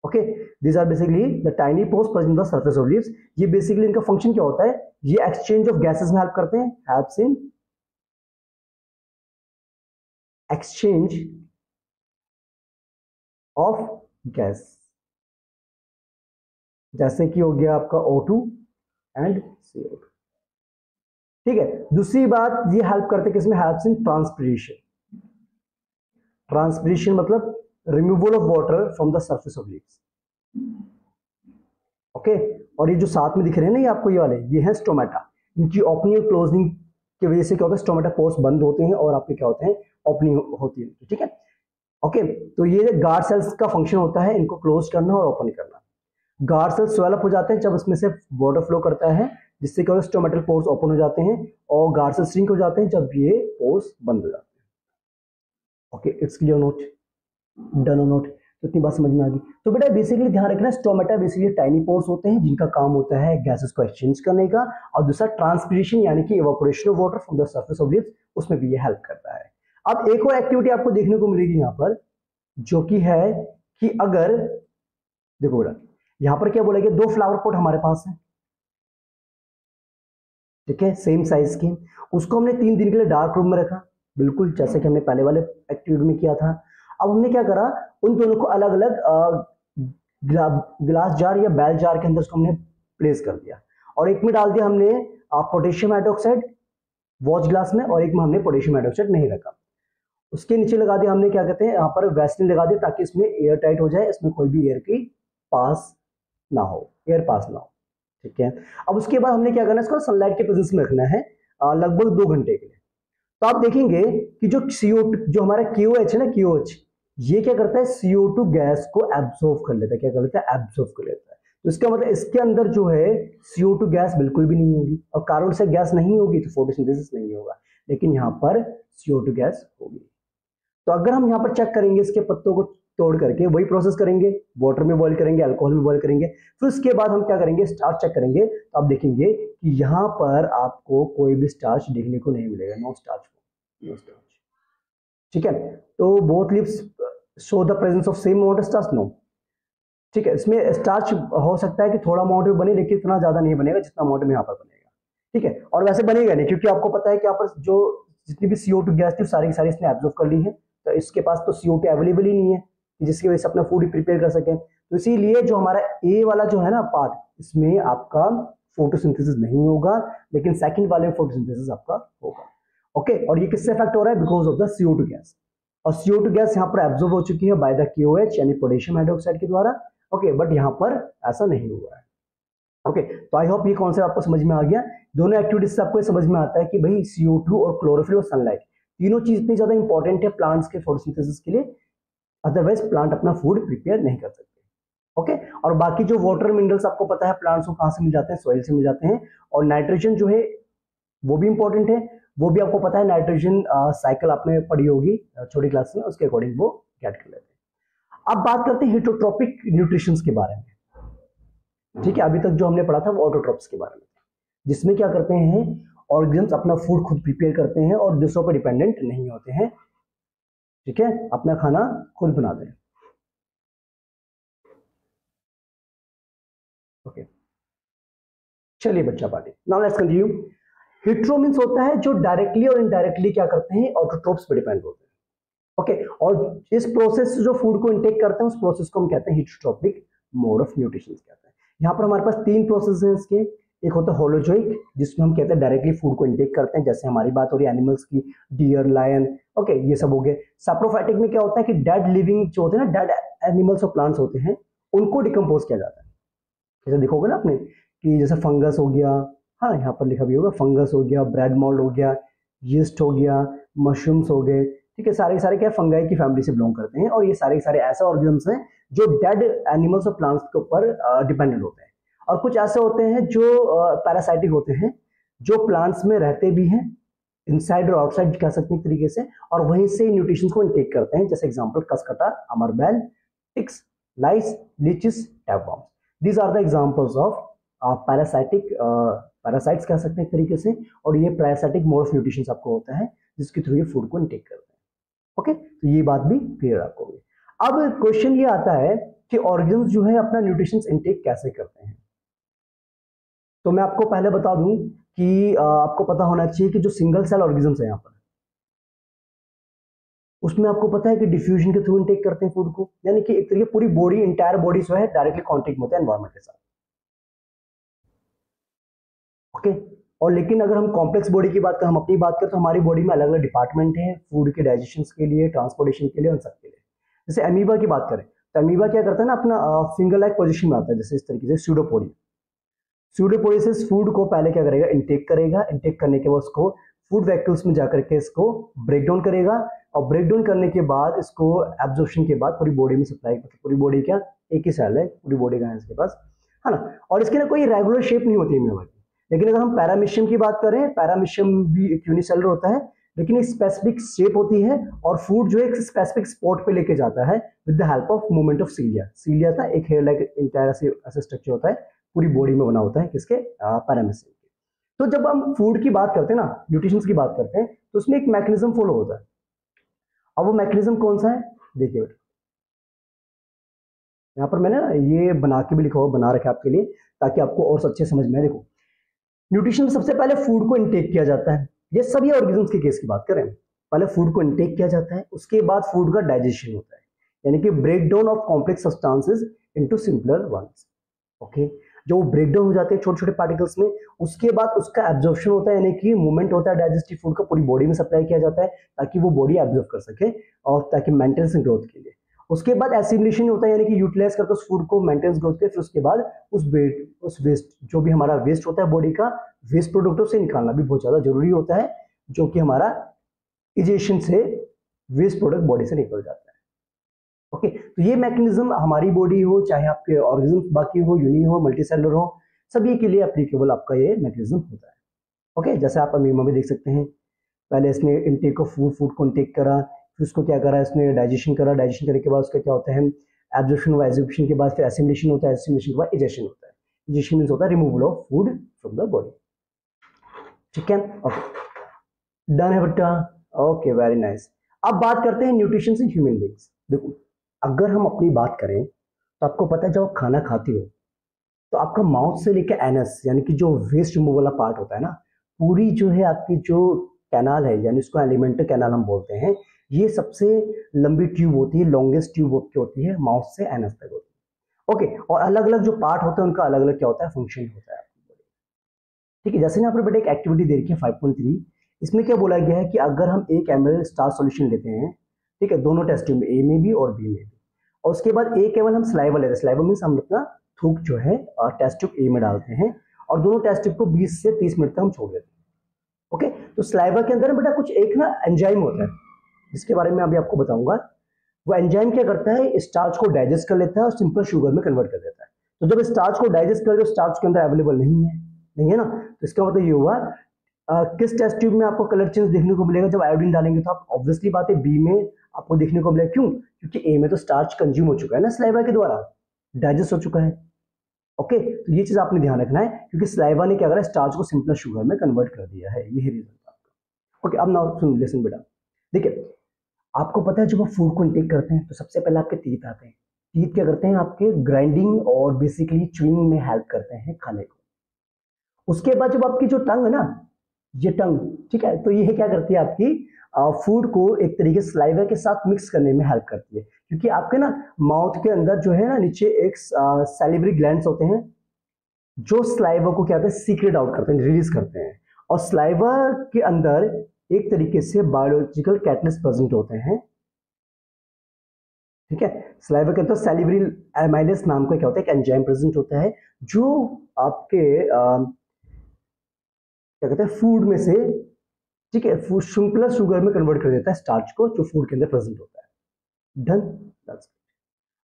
Okay, these are basically the tiny pores present the surface of leaves. ये बेसिकली इनका फंक्शन क्या होता है, ये एक्सचेंज ऑफ गैसेस में हेल्प करते हैं, helps in exchange of gas, जैसे कि हो गया आपका O2 एंड CO2। ठीक है, दूसरी बात, ये हेल्प करते हैं किसमें, हेल्प्स इन ट्रांसपिरेशन। ट्रांसपिरेशन मतलब removal of water from the surface of leaves. Okay, और ये जो साथ में दिख रहे हैं ना, ये आपको ये वाले, ये है स्टोमेटा। इनकी ओपनिंग और क्लोजिंग की वजह से क्या होता है, स्टोमेटा पोर्स बंद होते हैं और आपके क्या होते हैं, ओपनिंग होती है। ठीक है, ओके, तो ये गार्ड सेल्स का फंक्शन होता है, इनको क्लोज करना और ओपन करना। गार्ड सेल्स स्वेल अप हो जाते हैं जब इसमें से वाटर फ्लो करता है, जिससे क्या होता है, स्टोमेटल पोर्स ओपन हो जाते हैं, और गार्ड सेल्स श्रिंक हो जाते हैं जब ये पोर्स बंद हो जाते हैं। Okay, it's clear note, done और नोट। तो इतनी बात समझ में आ गई। तो बेटा बेसिकली ध्यान रखना, स्टोमेटा बेसिकली टाइनी पोर्स होते हैं जिनका काम होता है गैसेस को एक्सचेंज करने का, और दूसरा ट्रांसपिरेशन यानी कि evaporation of water from the surface of leaves, उसमें भी ये हेल्प करता है। अब एक और एक्टिविटी आपको देखने को मिलेगी यहाँ पर, जो कि है कि अगर देखो बेटा, यहां पर क्या बोलेंगे, 2 फ्लावर पॉट हमारे पास है, ठीक है, सेम साइज के। उसको हमने 3 दिन के लिए डार्क रूम में रखा, बिल्कुल जैसे कि हमने पहले वाले एक्टिविटी में किया था। अब हमने क्या करा, उन दोनों को अलग अलग ग्लास जार या बैल जार के अंदर उसको हमने प्लेस कर दिया, और एक में डाल दिया हमने पोटेशियम हाइड्रोक्साइड वॉच ग्लास में, और एक में हमने पोटेशियम हाइड्रोक्साइड नहीं रखा। उसके नीचे लगा दिया हमने, क्या कहते हैं, यहाँ पर वैसलीन लगा दिया, ताकि इसमें एयर टाइट हो जाए, इसमें कोई भी एयर की पास ना हो, एयर पास ना हो। ठीक है, अब उसके बाद हमने क्या करना है, इसको सनलाइट के प्रेजेंस में रखना है लगभग 2 घंटे के लिए। तो आप देखेंगे कि जो CO2 जो हमारा KOH है ना, KOH ये क्या करता है, CO2 गैस को एब्जॉर्ब कर लेता है। क्या कर लेता है, एब्जॉर्ब कर लेता है। तो इसका मतलब इसके अंदर जो है CO2 गैस बिल्कुल भी नहीं होगी, और कार्बन से गैस नहीं होगी तो फोटोसिंथेसिस नहीं होगा, लेकिन यहाँ पर CO2 गैस होगी। तो अगर हम यहाँ पर चेक करेंगे, इसके पत्तों को तोड़ करके वही प्रोसेस करेंगे, वाटर में बॉईल करेंगे, अल्कोहल में बॉईल करेंगे, फिर उसके बाद हम क्या करेंगे, स्टार्च चेक करेंगे, तो आप देखेंगे कि यहाँ पर आपको कोई भी स्टार्च देखने को नहीं मिलेगा, नो स्टार्च, नो स्टार्च। ठीक है, तो both lips show the presence of same amount of starch, no. ठीक है, इसमें स्टार्च हो सकता है कि थोड़ा अमाउंट में बने, लेकिन इतना ज्यादा नहीं बनेगा जितना अमाउंट में यहाँ पर बनेगा। ठीक है, और वैसे बनेगा नहीं, क्योंकि आपको पता है कि यहाँ पर जो जितनी भी CO2 गैस थी सारी की सारी इसने एब्जॉर्ब कर ली है, तो इसके पास तो CO2 अवेलेबल ही नहीं है जिसकी वजह से अपना फूड प्रिपेयर कर सके। तो इसीलिए जो हमारा ए वाला जो है ना पार्ट, इसमें आपका फोटोसिंथेसिस नहीं होगा, लेकिन सेकंड वाले में फोटोसिंथेसिस आपका होगा। ओके, और ये किससे इफेक्ट हो रहा है, because of the CO2 gas. और CO2 गैस यहाँ पर एब्जॉर्ब हो चुकी है बाय द KOH यानी पोटेशियम हाइड्रोक्साइड के द्वारा। ओके, बट यहाँ पर ऐसा नहीं हुआ है। ओके, तो आई होप ये कॉन्सेप्ट आपको समझ में आ गया। दोनों एक्टिविटीज से आपको समझ में आता है कि भाई CO2 और क्लोरोफिल और सनलाइट तीनों चीज इतनी ज्यादा इंपॉर्टेंट है प्लांट्स के फोटोसिंथेसिस के लिए, अदरवाइज प्लांट अपना फूड प्रिपेयर नहीं कर सकते। ओके, और बाकी जो वाटर मिनरल्स आपको पता है प्लांट्स को कहां से मिल जाते हैं, सॉइल से मिल जाते हैं। और नाइट्रोजन जो है वो भी इंपॉर्टेंट है, वो भी आपको पता है, नाइट्रोजन साइकिल आपने पढ़ी होगी छोटी क्लास में, उसके अकॉर्डिंग वो गेट कर लेते हैं। अब बात करते हैं हेटरोट्रोपिक न्यूट्रिशंस के बारे में। ठीक है, अभी तक जो हमने पढ़ा था वो ऑटोट्रोप्स के बारे में, जिसमें क्या करते हैं, ऑर्गेनिज्म्स अपना फूड खुद प्रिपेयर करते हैं और दूसरों पर डिपेंडेंट नहीं होते हैं। ठीक है, अपना खाना खुद बनाते हैं। ओके, चलिए बच्चा party, now let's continue. Hetero means होता है जो डायरेक्टली और इनडायरेक्टली क्या करते हैं, ऑटोट्रोप्स पे डिपेंड होते हैं। ओके, और इस प्रोसेस जो फूड को इनटेक करते हैं उस प्रोसेस को हम कहते हैं हेटेरोट्रोपिक मोड ऑफ न्यूट्रिशन कहते हैं। यहाँ पर हमारे पास तीन प्रोसेस हैं इसके। एक होता है होलोजोइक, जिसमें हम कहते हैं डायरेक्टली फूड को इनटेक करते हैं, जैसे हमारी बात हो रही है एनिमल्स की, डियर, लायन, ओके, ये सब हो गए। सैप्रोफाइटिक में क्या होता है कि डेड लिविंग जो होते हैं ना, डेड एनिमल्स और प्लांट्स होते हैं, उनको डिकम्पोज किया जाता है। जैसे देखोगे ना आपने कि जैसे फंगस हो गया, हाँ यहाँ पर लिखा भी होगा, फंगस हो गया, ब्रेड मोल्ड हो गया, यीस्ट हो गया, मशरूम्स हो गए। ठीक है, सारे सारे क्या फंगाई की फैमिली से बिलोंग करते हैं, और ये सारे सारे ऐसे ऑर्गेनिजम्स हैं जो डेड एनिमल्स और प्लांट्स के ऊपर डिपेंडेंट होते हैं। और कुछ ऐसे होते हैं जो पैरासाइटिक होते हैं, जो प्लांट्स में रहते भी हैं, इनसाइड और आउटसाइड कह सकते हैं एक तरीके से, और वहीं से न्यूट्रिशन को इनटेक करते हैं। जैसे एग्जांपल कसकटा, अमरबेल, ticks, lice, leeches, tapeworms, these are the examples of parasitic, parasites कह सकते हैं एक तरीके से। और ये पैरासाइटिक मोड ऑफ न्यूट्रिशन आपको होता है जिसके थ्रू ये फूड को इनटेक करते हैं। ओके, तो ये बात भी क्लियर आपको होगी। अब क्वेश्चन ये आता है कि ऑर्गेन्स जो है अपना न्यूट्रिशन इनटेक कैसे करते हैं। तो मैं आपको पहले बता दूं कि आपको पता होना चाहिए कि जो सिंगल सेल ऑर्गेनिजम्स है यहाँ पर, उसमें आपको पता है कि डिफ्यूजन के थ्रू इनटेक करते हैं फूड को, यानी कि एक तरीके पूरी बॉडी, इंटायर बॉडी जो है डायरेक्टली कॉन्टेक्ट में होता है एनवायरमेंट के साथ। ओके, और लेकिन अगर हम कॉम्प्लेक्स बॉडी की बात करें, हम अपनी बात करें, तो हमारी बॉडी में अलग अलग डिपार्टमेंट हैं फूड के डाइजेशन के लिए, ट्रांसपोर्टेशन के लिए, उन सब के लिए। जैसे अमीबा की बात करें तो अमीबा क्या करता है ना, अपना फिंगर लाइक पोजिशन में आता है, जैसे इस तरीके से स्यूडोपोडिया। स्यूडोपोडिया फूड को पहले क्या करेगा, इनटेक करेगा, इनटेक करने के बाद उसको फूड वैक्यूल्स में जाकर के इसको ब्रेक डाउन करेगा, और ब्रेक डाउन करने के बाद इसको एब्जॉर्प्शन के बाद पूरी बॉडी में सप्लाई, पूरी बॉडी क्या एक ही सेल है, पूरी बॉडी का है इसके पास, है ना। और इसके ना कोई रेगुलर शेप नहीं होती अमीबा की। लेकिन अगर हम पैरामीशियम की बात करें, पैरामीशियम भी एक यूनिसेलुलर होता है, लेकिन एक स्पेसिफिक शेप होती है, और फूड जो है एक स्पेसिफिक स्पॉट पे लेके जाता है with the help of movement of cilia. Cilia था एक हेयर लाइक इंटायर ऐसे स्ट्रक्चर होता है, पूरी बॉडी में बना होता है किसके, पैरामीशियम के। तो जब हम फूड की बात करते हैं ना, न्यूट्रिशन की बात करते हैं, तो उसमें एक मैकेनिज्म फॉलो होता है। अब वो मैकेनिज्म कौन सा है, देखिए बेटा, यहाँ पर मैंने ना ये बना के भी लिखा हुआ, बना रखा है आपके लिए ताकि आपको और अच्छे समझ में आए। देखो, न्यूट्रिशन में सबसे पहले फूड को इनटेक किया जाता है, ये सभी ऑर्गेनिजम्स के केस की बात करें, पहले फूड को इनटेक किया जाता है, उसके बाद फूड का डाइजेशन होता है, यानी कि break down of complex substances into simpler ones. Okay, जो ब्रेक डाउन हो जाते हैं छोटे छोटे पार्टिकल्स में, उसके बाद उसका एब्जॉर्प्शन होता है, यानी कि मूवमेंट होता है डाइजेस्टिव फूड का, पूरी बॉडी में सप्लाई किया जाता है ताकि वो बॉडी एब्जॉर्ब कर सके और ताकि मेंटेनेंस ग्रोथ के लिए। उसके बाद एसिमिलेशन होता है, यानी कि यूटिलाइज करते उस फूड को मेंटेनेंस ग्रोथ के, फिर उसके बाद उस वेस्ट जो भी हमारा वेस्ट होता है बॉडी का, वेस्ट प्रोडक्टों से निकालना भी बहुत ज्यादा जरूरी होता है, जो कि हमारा इजेशन से वेस्ट प्रोडक्ट बॉडी से निकल जाता है। ओके, तो ये मैकेनिज्म हमारी बॉडी हो चाहे आपके ऑर्गेनिज्म बाकी हो, यूनि हो, मल्टीसेलुलर हो, सभी के लिए एप्लीकेबल आपका ये मैकेनिज्म होता है। ओके, जैसे आप अमीमा में देख सकते हैं, पहले इसने इनटेक ऑफ फूड को इनटेक करा, फिर उसको क्या करा, इसने डाइजेशन करा, डाइजेशन करने के बाद उसका क्या होता है, एब्जॉर्प्शन व एब्जॉर्प्शन के बाद फिर एसिमिलेशन होता है, एसिमिलेशन के बाद इजेशन होता है। इजेशन मींस होता है removal of food from the body. ठीक है, ओके, डन है बेटा। Okay, very nice. अब बात करते हैं न्यूट्रिशन से ह्यूमन बींग्स। देखो, अगर हम अपनी बात करें तो आपको पता है जब आप खाना खाते हो तो आपका माउथ से लेकर एनस यानी कि जो वेस्ट रिमूव वाला पार्ट होता है ना, पूरी जो है आपकी जो कैनाल है, यानी उसको एलिमेंटल कैनाल हम बोलते हैं, ये सबसे लंबी ट्यूब होती है, लॉन्गेस्ट ट्यूब होती है, माउथ से एनस तक होती है। ओके, और अलग अलग जो पार्ट होते हैं उनका अलग अलग क्या होता है, फंक्शन होता है। ठीक है, जैसे यहाँ पर बेटा एक एक्टिविटी दे रखी है 5.3, इसमें क्या बोला गया है कि अगर हम 1 ml स्टार्च सॉल्यूशन लेते हैं, ठीक है, दोनों टेस्ट ट्यूब में, ए में भी और बी में भी, और उसके बाद 1 ml हम स्लाइवा लेते हैं, स्लाइवा मीन्स हम अपना थूक जो है टेस्ट ट्यूब ए में डालते हैं और दोनों टेस्ट ट्यूब को 20 से 30 मिनट तक हम छोड़ देते हैं। ओके, तो स्लाइवा के अंदर बेटा कुछ एक ना एंजाइम होता है जिसके बारे में अभी आपको बताऊंगा। वो एंजाइम क्या करता है, स्टार्च को डाइजेस्ट कर लेता है और सिंपल शुगर में कन्वर्ट कर देता है। तो जब स्टार्च को डाइजेस्ट कर दो, स्टार्च के अंदर अवेलेबल नहीं है ना, तो इसका मतलब ये हुआ किस टेस्ट ट्यूब में आपको कलर चेंज देखने को मिलेगा, जब आयोडीन डालेंगे तो आप ऑब्वियसली बात है बी में आपको देखने को मिलेगा। क्यों? क्योंकि ए में तो स्टार्च कंज्यूम हो चुका है ना स्लाइवा के द्वारा, डाइजेस्ट हो चुका है। ओके, तो ये चीज आपने ध्यान रखना है क्योंकि स्लाइवा ने क्या करा, स्टार्च को सिंपल शुगर में कन्वर्ट कर दिया है, यही रीजन आपका। ओके, अब नाउ सुन, लिसन बेटा। देखिए, आपको पता है जब आप फूड को इंटेक करते हैं तो सबसे पहले आपके टीथ आते हैं। टीथ क्या करते हैं, आपके ग्राइंडिंग और बेसिकली च्यूइंग में हेल्प करते हैं खाने को। उसके बाद जब आपकी जो टंग है ना, ये टंग, ठीक है, तो ये क्या करती है, आपकी फूड को एक तरीके से स्लाइवा के साथ मिक्स करने में हेल्प करती है, क्योंकि आपके ना माउथ के अंदर जो है ना नीचे एक सैलिवरी ग्लैंड्स होते हैं जो स्लाइवा को क्या करते हैं, सीक्रेट आउट करते हैं, रिलीज करते हैं। और स्लाइवा के अंदर एक तरीके से बायोलॉजिकल कैटलिस्ट प्रेजेंट होते हैं। ठीक है, स्लाइवा के अंदर सैलिवरी एमाइलेस नाम का क्या होता है, एक एंजाइम प्रेजेंट होता है जो आपके क्या कहते हैं, फूड में से, ठीक है, फूड सिंपल शुगर में कन्वर्ट कर देता है स्टार्च को जो फूड के अंदर प्रेजेंट होता है। Done,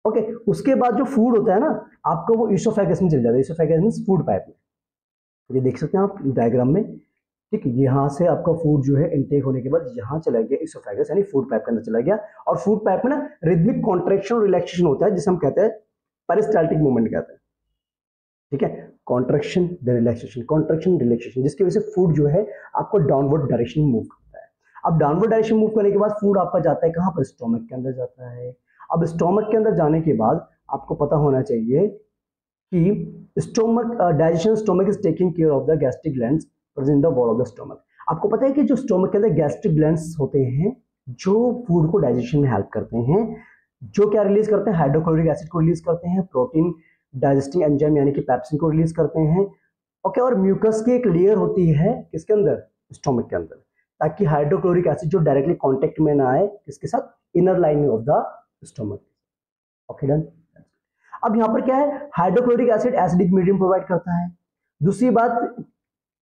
okay. उसके बाद जो फूड होता है ना आपका, वो इसोफेगस में चल जाता है। इसोफेगस मींस फूड पाइप में, ये देख सकते हैं आप डायग्राम में, ठीक है, यहाँ से आपका फूड जो है इनटेक होने के बाद यहाँ चला गया इसोफेगस, यानी फूड पाइप के अंदर चला गया। और फूड पाइप में ना रिदमिक कॉन्ट्रैक्शन और रिलैक्सेशन होता है जिसे हम कहते हैं पेरिस्टाल्टिक मूवमेंट कहते हैं। ठीक है, contraction the relaxation, contraction relaxation, जिसकी वजह से फूड जो है आपको डाउनवर्ड डायरेक्शन में मूव करता है। अब डाउनवर्ड डायरेक्शन मूव करने के बाद फूड आपका जाता है कहाँ पर, स्टोमक के अंदर जाता है। अब स्टोमक के अंदर जाने के बाद आपको पता होना चाहिए कि stomach digestion, stomach is taking care of the gastric glands present in the wall of the stomach. आपको पता है कि जो स्टोमक के अंदर गैस्ट्रिक ग्लैंड्स होते हैं जो फूड को डाइजेशन में हेल्प करते हैं, जो क्या रिलीज करते हैं, हाइड्रोक्लोरिक एसिड को रिलीज करते हैं, प्रोटीन डाइजेस्टिंग एंजाइम यानी कि पेप्सिन को रिलीज करते हैं। ओके, और म्यूकस की एक लेयर होती है किसके अंदर, स्टोमक के अंदर, ताकि हाइड्रोक्लोरिक एसिड जो डायरेक्टली कांटेक्ट में ना आए किसके साथ, inner lining of the stomach. Okay, done. अब यहाँ पर क्या है, hydrochloric acid acidic medium provide करता है। दूसरी बात,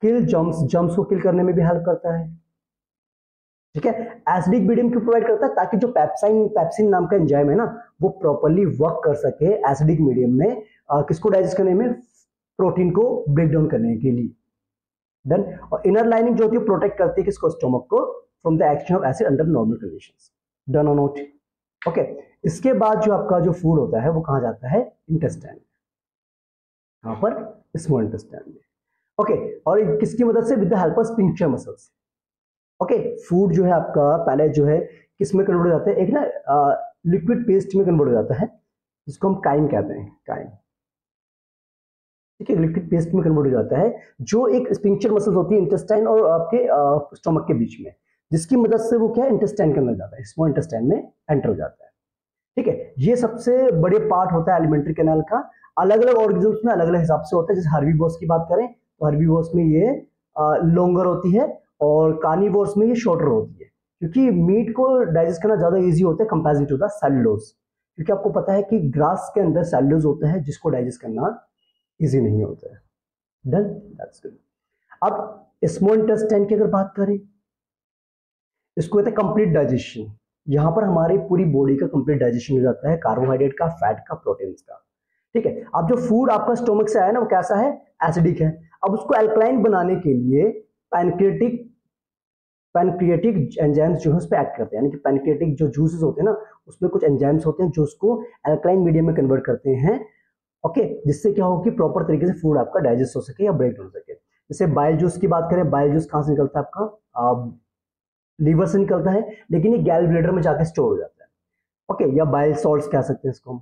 किल जर्म्स, जर्म्स को किल करने में भी हेल्प करता है। ठीक है, एसिडिक मीडियम क्यों प्रोवाइड करता है, ताकि जो पेप्सिन नाम का एंजाइम है ना वो प्रॉपर्ली वर्क कर सके एसिडिक मीडियम में, किसको डाइजेस्ट करने में, प्रोटीन को ब्रेक डाउन करने के लिए। डन। और इनर लाइनिंग जो होती है प्रोटेक्ट करती है किसको, स्टोमक को, from the action of acid under normal conditions. Done और नोट। ओके, इसके बाद जो आपका जो फूड होता है वो कहाँ जाता है, इंटेस्टाइन, कहाँ पर, स्मॉल इंटेस्टाइन में। ओके, और किसकी मदद से, with the help of sphincter muscles. Okay, food जो है आपका पहले जो है किस में कन्वर्ट हो जाता है, एक ना लिक्विड पेस्ट में कन्वर्ट हो जाता है जिसको हम काइम कहते हैं, काइम। ठीक है, लिक्विड पेस्ट में कन्वर्ट हो जाता है जो एक स्फिंक्टर मसल्स होती है इंटेस्टाइन और आपके स्टोमक के बीच में, जिसकी मदद से वो क्या है, इंटेस्टाइन के अंदर जाता है, स्मॉल इंटेस्टाइन में एंटर हो जाता है। ठीक है, ये सबसे बड़े पार्ट होता है एलिमेंट्री कैनाल का। अलग अलग ऑर्गेनिजम्स में अलग अलग हिसाब से होता है। जैसे हर्बीवोर्स की बात करें तो हर्बीवोर्स में ये लॉन्गर होती है और कार्निवोर्स में ये शॉर्टर होती है, क्योंकि मीट को डाइजेस्ट करना ज्यादा इजी होता है कंपेरिजन टू द सेलुलोज। क्योंकि आपको पता है कि ग्रास के अंदर सेलुलोज होता है जिसको डाइजेस्ट करना इजी नहीं होता है। Done, that's good. अब स्मॉल इंटेस्टाइन की अगर बात करें, इसको कहते हैं कंप्लीट डाइजेशन, यहाँ पर हमारी पूरी बॉडी का कंप्लीट डाइजेशन हो जाता है, कार्बोहाइड्रेट का, फैट का, प्रोटीन्स का। ठीक है, अब जो फूड आपका स्टोमक से आया ना वो कैसा है, एसिडिक है। अब उसको अल्कलाइन बनाने के लिए पैनक्रिएटिक एंजाइम्स जो है उस पर एक्ट करते हैं, यानी कि पैनक्रिएटिक जो जूसेस होते हैं ना उसमें कुछ एंजाइम्स होते हैं जो उसको अल्कलाइन मीडियम में कन्वर्ट करते हैं। ओके, जिससे क्या हो कि प्रॉपर तरीके से फूड आपका डाइजेस्ट हो सके या ब्रेक हो सके। जैसे बाइल जूस की बात करें, बाइल जूस कहाँ से निकलता है आपका, लीवर से निकलता है, लेकिन ये गैल ब्लैडर में जाके स्टोर हो जाता है। ओके, या बाइल सॉल्ट्स कह सकते हैं इसको।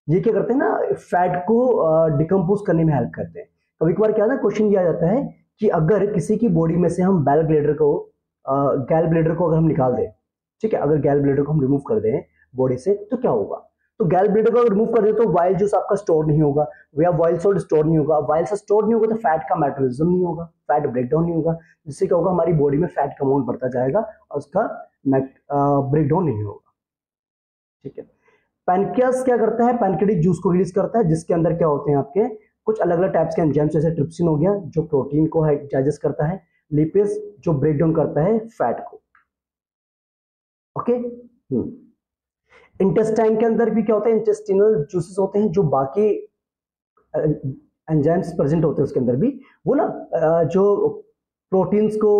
ये क्या करते हैं ना, फैट को डिकम्पोज करने में हेल्प करते हैं। कभी कभार क्या ना क्वेश्चन किया जाता है कि अगर किसी की बॉडी में से हम गैल ब्लैडर को अगर हम निकाल दें, ठीक है, अगर गैल ब्लैडर को हम रिमूव कर दें बॉडी से तो क्या होगा। तो गैल ब्लैडर को अगर रिमूव कर दें तो वाइल जूस आपका स्टोर नहीं होगा या वाइल सॉल्ट स्टोर नहीं होगा। वाइल से स्टोर नहीं होगा तो फैट का मेटाबॉलिज्म नहीं होगा, फैट ब्रेकडाउन नहीं होगा, जिससे क्या होगा हमारी बॉडी में फैट का अमाउंट बढ़ता जाएगा और उसका ब्रेकडाउन नहीं होगा। ठीक है, पैनक्रियास क्या करता है, पैनक्रियाटिक जूस को रिलीज करता है, जिसके अंदर क्या होते हैं आपके कुछ अलग अलग टाइप्स के एंजाइम्स, जैसे ट्रिप्सिन हो गया जो प्रोटीन को डाइजेस्ट करता है, लिपिड्स जो ब्रेक डाउन करता है फैट को। ओके, इंटेस्टाइन के अंदर भी क्या होता है, इंटेस्टिनल जूसेस होते हैं जो बाकी एंजाइम्स प्रेजेंट होते हैं उसके अंदर भी, वो ना जो प्रोटीन्स को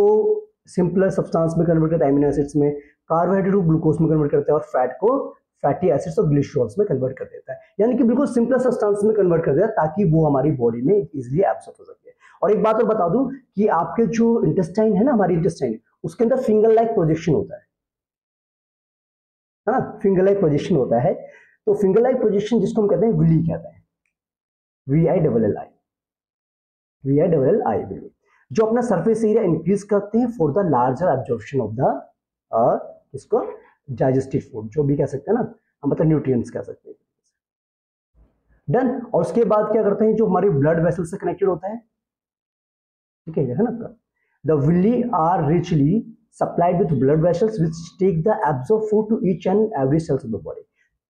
सिंपलर सब्सटेंस में कन्वर्ट करता है, अमीनो एसिड्स में, कार्बोहाइड्रेट को ग्लूकोज में कन्वर्ट करता है और फैट को फैटी एसिड्स और ग्लिसरॉल्स में कन्वर्ट कर देता है, यानी कि बिल्कुल सिंपलर सब्सटेंस में कन्वर्ट कर देता है ताकि वो हमारी बॉडी में इजीली एब्सॉर्ब हो सके। और एक बात और बता दूं कि आपके जो इंटेस्टाइन है ना, हमारी इंटेस्टाइन, उसके अंदर फिंगर लाइक प्रोजेक्शन होता है ना, फिंगर लाइक प्रोजेक्शन होता है। तो फिंगर लाइक प्रोजेक्शन जिसको हम कहते हैं विली कहते हैं, VILLI, विली, जो अपना सरफेस एरिया इंक्रीज करते हैं for the larger absorption of the इसको डाइजेस्टिव फूड, जो भी कह सकते हैं ना, मतलब न्यूट्रिएंट्स कह सकते हैं। डन। और उसके बाद क्या करते हैं, जो हमारी ब्लड वेसल से कनेक्टेड होता है, ठीक है ना, the villi are richly supplied with blood vessels which take the absorb food to each and every cells of the body,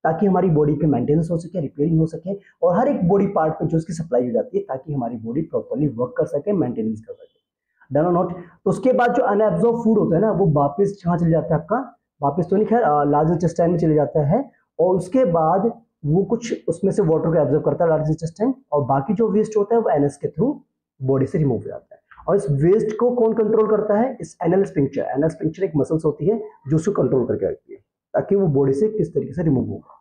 ताकि हमारी बॉडी पे मेंटेनेंस हो सके, रिपेयरिंग हो सके और हर एक बॉडी पार्ट पे जो उसकी सप्लाई हो जाती है ताकि हमारी बॉडी प्रॉपर्ली वर्क कर सके, मेंटेनेंस कर सके। डन और नॉट। तो उसके बाद जो अनएब्जॉर्ब फूड होता है ना वो वापस कहाँ चले जाता है आपका, वापस तो नहीं खैर लार्ज इंटेस्टाइन में चले जाता है, और उसके बाद वो कुछ उसमें से वाटर को एब्जॉर्ब करता है लार्ज इंटेस्टाइन, और बाकी जो वेस्ट होता है वो एनएस के थ्रू बॉडी से रिमूव हो जाता है। और इस वेस्ट को कौन कंट्रोल करता है, इस एनल स्फिंक्टर। एनल स्फिंक्टर एक मसल्स होती है जो उसको कंट्रोल करके रखती है ताकि वो बॉडी से किस तरीके से रिमूव होगा।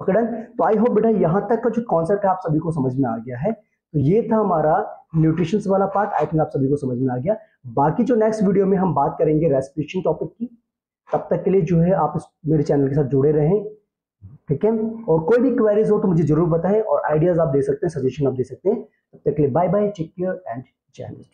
Okay done. तो आई होप बेटा यहाँ तक का जो कॉन्सेप्ट है आप सभी को समझ में आ गया है। तो ये था हमारा न्यूट्रिशन वाला पार्ट, आई थिंक आप सभी को समझ में आ गया। बाकी जो नेक्स्ट वीडियो में हम बात करेंगे रेस्पिरेशन टॉपिक की, तब तक के लिए जो है आप मेरे चैनल के साथ जुड़े रहें, ठीक है। और कोई भी क्वेरीज हो तो मुझे जरूर बताएं और आइडियाज आप दे सकते हैं, सजेशन आप दे सकते हैं। तब तक के लिए bye bye, take care and जय हिंद।